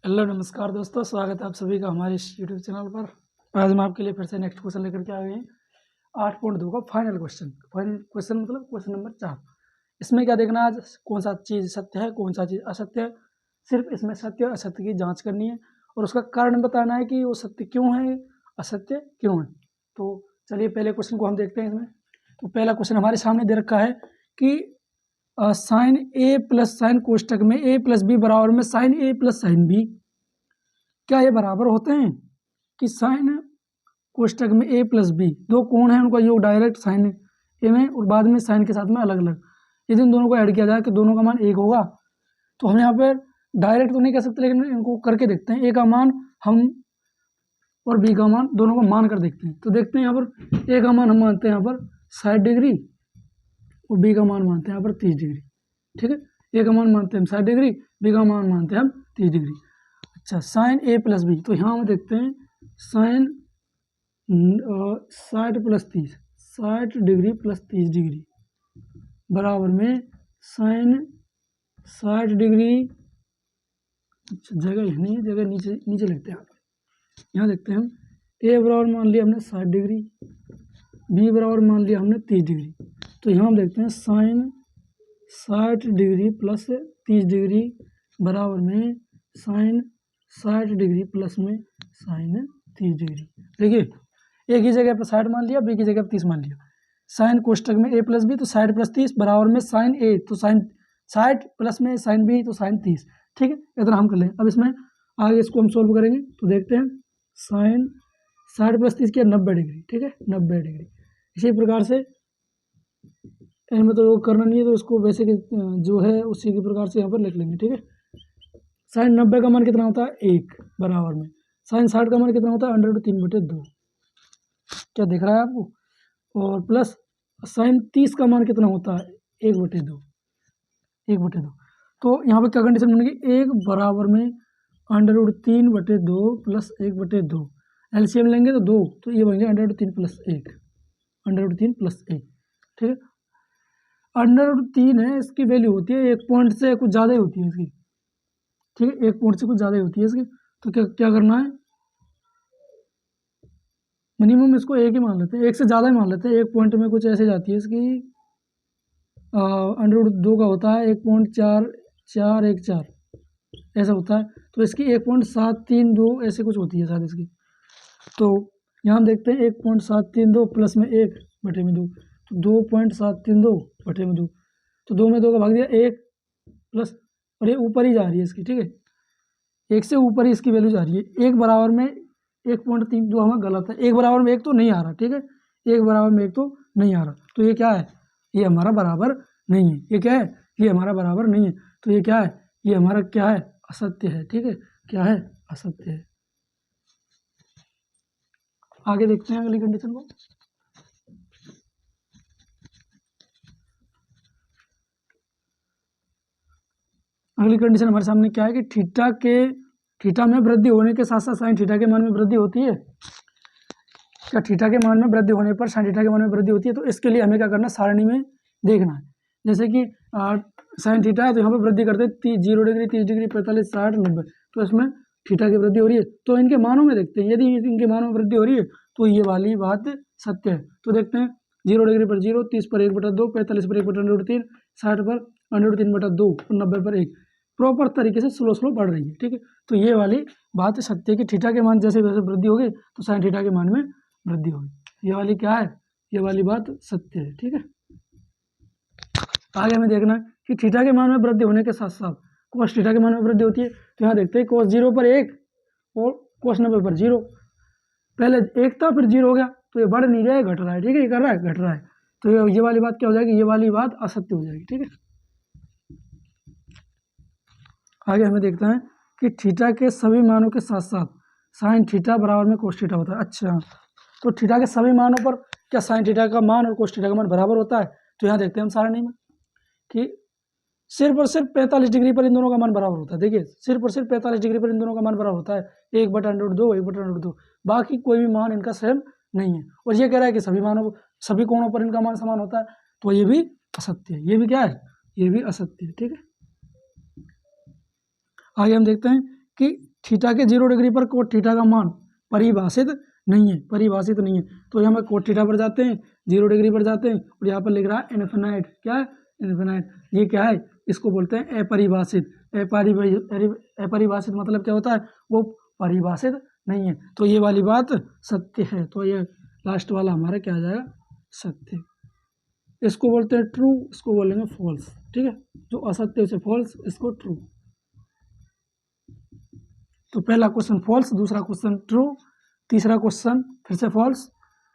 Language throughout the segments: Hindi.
हेलो नमस्कार दोस्तों, स्वागत है आप सभी का हमारे इस यूट्यूब चैनल पर। आज हम आपके लिए फिर से नेक्स्ट क्वेश्चन लेकर के आ गए हैं 8.2 का फाइनल क्वेश्चन मतलब क्वेश्चन नंबर 4। इसमें क्या देखना है, आज कौन सा चीज़ सत्य है कौन सा चीज़ असत्य है। सिर्फ इसमें सत्य और असत्य की जांच करनी है और उसका कारण बताना है कि वो सत्य क्यों है असत्य क्यों है। तो चलिए पहले क्वेश्चन को हम देखते हैं। इसमें तो पहला क्वेश्चन हमारे सामने दे रखा है कि साइन ए प्लस साइन कोष्टक में ए प्लस बी बराबर में साइन ए प्लस साइन बी, क्या ये बराबर होते हैं? कि साइन कोष्टक में ए प्लस बी, दो कोण हैं उनका योग डायरेक्ट साइन ए में और बाद में साइन के साथ में अलग अलग, यदि इन दोनों को ऐड किया जाए तो दोनों का मान एक होगा। तो हम यहाँ पर डायरेक्ट तो नहीं कह सकते, लेकिन इनको करके देखते हैं। ए का मान हम और बी का मान दोनों को मान कर देखते हैं। तो देखते हैं यहाँ पर ए का मान हम मानते हैं यहाँ पर 60 डिग्री और बी का मान मानते हैं यहाँ पर 30 डिग्री। ठीक है, ए का मान मानते हैं हम 60 डिग्री, बी का मान मानते हैं हम 30 डिग्री। अच्छा, साइन ए प्लस बी, तो यहाँ हम देखते हैं sine 60 plus 30, 60 degree plus 30 degree बराबर में साइन 60 डिग्री। अच्छा, जगह यह नहीं है, जगह नीचे नीचे लिखते हैं। यहाँ देखते हैं हम ए बराबर मान लिया हमने 60 डिग्री, बी बराबर मान लिया हमने 30 डिग्री। तो यहाँ हम देखते हैं साइन 60 डिग्री प्लस 30 डिग्री बराबर में साइन 60 डिग्री प्लस में साइन 30 डिग्री। देखिए एक ही जगह पर 60 मान लिया, बी की जगह पर 30 मान लिया। साइन कोष्टक में ए प्लस बी तो 60 प्लस 30 बराबर में साइन ए तो साइन 60 प्लस में साइन बी तो साइन 30। ठीक है, इतना हम कर लें। अब इसमें आगे इसको हम सोल्व करेंगे तो देखते हैं साइन 60 प्लस 30 किया 90 डिग्री। ठीक है, 90 डिग्री। इसी प्रकार से इनमें तो करना नहीं है, तो इसको वैसे कि जो है उसी के प्रकार से यहाँ पर लिख लेंगे। ठीक है, साइन 90 का मान कितना होता है 1 बराबर में साइन 60 का मान कितना होता है √3/2। क्या दिख रहा है आपको? और प्लस साइन 30 का मान कितना होता है 1/2, 1/2। तो यहाँ पे क्या कंडीशन बनेगी, 1 बराबर में √3/2 प्लस 1/2। एलसीएम लेंगे तो 2, तो ये बन गया √3 प्लस 1, √3 प्लस 1। ठीक है, √3 है, इसकी वैल्यू होती है 1 पॉइंट से कुछ ज़्यादा ही होती है इसकी। ठीक है, 1 पॉइंट से कुछ ज़्यादा ही होती है इसकी। तो क्या करना है, मिनिमम इसको 1 ही मान लेते हैं, 1 से ज़्यादा ही मान लेते हैं। 1 पॉइंट में कुछ ऐसे जाती है इसकी, √2 का होता है 1.4414 ऐसा होता है। तो इसकी 1.732 ऐसे कुछ होती है शायद इसकी। तो यहाँ हम देखते हैं 1.732 प्लस में 1/2, तो 2.732/2। तो 2 में 2 का भाग दिया 1 प्लस, और ये ऊपर ही जा रही है इसकी। ठीक है, 1 से ऊपर ही इसकी वैल्यू जा रही है। 1 बराबर में 1.3 जो हमें गलत है, 1 बराबर में 1 तो नहीं आ रहा। ठीक है, 1 बराबर में 1 तो नहीं आ रहा। तो ये क्या है, ये हमारा बराबर नहीं है। ये क्या है, ये हमारा बराबर नहीं है। तो ये क्या है, ये हमारा क्या है, असत्य है। ठीक है, क्या है, असत्य है। आगे देखते हैं अगली कंडीशन को। अगली कंडीशन हमारे सामने क्या है कि थीटा में वृद्धि होने के साथ साथ साइन थीटा के मान में वृद्धि होती है। क्या थीटा के मान में वृद्धि होने पर साइन थीटा के मान में वृद्धि होती है? तो इसके लिए हमें क्या करना है, सारणी में देखना है। जैसे कि साइन थीटा है तो यहाँ पर वृद्धि करते हैं 0 डिग्री, 30 डिग्री, 45, 60, 90। तो इसमें थीटा की वृद्धि हो रही है, तो इनके मानों में देखते हैं। यदि इनके मानों में वृद्धि हो रही है तो ये वाली बात सत्य है। तो देखते हैं 0 डिग्री पर 0, 30 पर 1/2, 45 पर 1/√3, 60 पर √3/2 और 90 पर 1। प्रॉपर तरीके से स्लो बढ़ रही है। ठीक है, तो ये वाली बात सत्य है कि थीटा के मान जैसे वैसे वृद्धि होगी तो साइन थीटा के मान में वृद्धि होगी। ये वाली क्या है, ये वाली बात सत्य है। ठीक है, आगे हमें देखना है कि थीटा के मान में वृद्धि होने के साथ साथ कोस थीटा के मान में वृद्धि होती है। तो यहाँ देखते हैं कोस 0 पर 1 और कोस 90 पर 0। पहले 1 था फिर 0 हो गया, तो ये बढ़ नहीं रहा है, घट रहा है। ठीक है, ये कर रहा है, घट रहा है। तो ये वाली बात क्या हो जाएगी, ये वाली बात असत्य हो जाएगी। ठीक है, आगे हमें देखते हैं कि थीटा के सभी मानों के साथ साथ साइन थीटा बराबर में कोस थीटा होता है। अच्छा, तो थीटा के सभी मानों पर क्या साइन थीटा का मान और कोस थीटा का मान बराबर होता है? तो यहाँ देखते हैं हम सारणी में कि सिर्फ और सिर्फ 45 डिग्री पर इन दोनों का मान बराबर होता है। देखिए सिर्फ और सिर्फ 45 डिग्री पर इन दोनों का मान बराबर होता है, 1/√2, 1/√2। बाकी कोई भी मान इनका सेम नहीं है। और ये कह रहा है कि सभी कोणों पर इनका मान समान होता है, तो ये भी असत्य है। ये भी क्या है, ये भी असत्य है। ठीक है, आगे हम देखते हैं कि थीटा के 0 डिग्री पर कोट थीटा का मान परिभाषित नहीं है, परिभाषित नहीं है। तो यहाँ पर कोट थीटा पर जाते हैं, 0 डिग्री पर जाते हैं और यहाँ पर लिख रहा है इनफिनाइट। क्या है? इनफिनाइट। ये क्या है? इसको बोलते हैं अपरिभाषित। अपरिभाषित मतलब क्या होता है? वो परिभाषित नहीं है। तो ये वाली बात सत्य है। तो ये लास्ट वाला हमारा क्या आ जाएगा? सत्य। इसको बोलते हैं ट्रू, इसको बोलेंगे फॉल्स। ठीक है, जो असत्य उसे फॉल्स, इसको ट्रू। तो पहला क्वेश्चन फॉल्स, दूसरा क्वेश्चन ट्रू, तीसरा क्वेश्चन फिर से फॉल्स,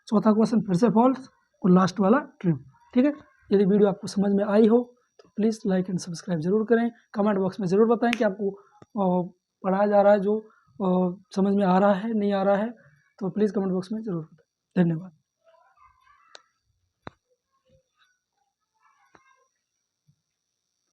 चौथा क्वेश्चन फिर से फॉल्स और लास्ट वाला ट्रू। ठीक है, यदि वीडियो आपको समझ में आई हो तो प्लीज़ लाइक एंड सब्सक्राइब जरूर करें। कमेंट बॉक्स में ज़रूर बताएं कि आपको पढ़ाया जा रहा है जो समझ में आ रहा है, नहीं आ रहा है। तो प्लीज़ कमेंट बॉक्स में ज़रूर बताएं। धन्यवाद।